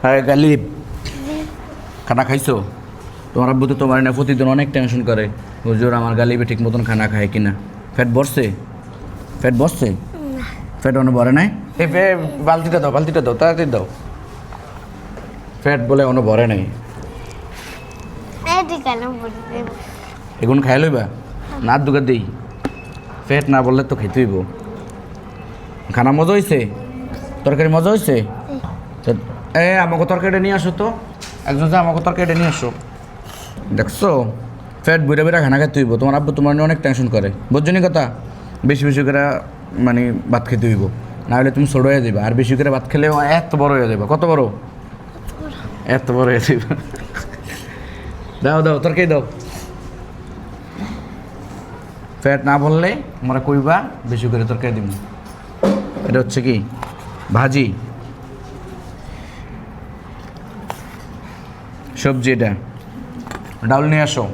হ্যাঁ গালিব, খানা খাইছো? তোমার আব্বু তো তোমার না প্রতিদিন অনেক টেনশন করে, হুজুর আমার গালিবে ঠিক মতন খানা খায় কিনা। ফ্যাট বসছে? ফ্যাট বসছে? ফ্যাট অন্য ভরে নাই? এই বালতিটা দাও, বালতিটা দাও, তাড়াতাড়ি দাও। ফ্যাট বলে অন্য ভরে নাই। এখন খাই লইবা না? দুগা দেই। ফ্যাট না বললে তো খেতে হইব। খানা মজা হয়েছে? তরকারি মজা হয়েছে? আমাকে তরকারিটা নিয়ে আসো তো, একজন যা আমাকে তরকারিটা নিয়ে আসো। দেখছো, ফ্যাট বুড়া বুড়া খানা খেতে হইব। তোমার আব্বু তোমার নিয়ে অনেক টেনশন করে, বুঝছো নি কথা? বেশি বেশি করে মানে ভাত খেতে হইব, না হলে তুমি ছোট হয়ে যাবে। আর বেশি করে ভাত খেলে এত বড় হয়ে যাবে। কত বড়? এত বড় হয়ে যাবে। দাও দাও, তরকারি দাও। ফ্যাট না বললে আমরা কইবা বেশি করে তরকারি দিব। এটা হচ্ছে কি ভাজি, সবজি। এটা ডাউল নিয়ে আসো।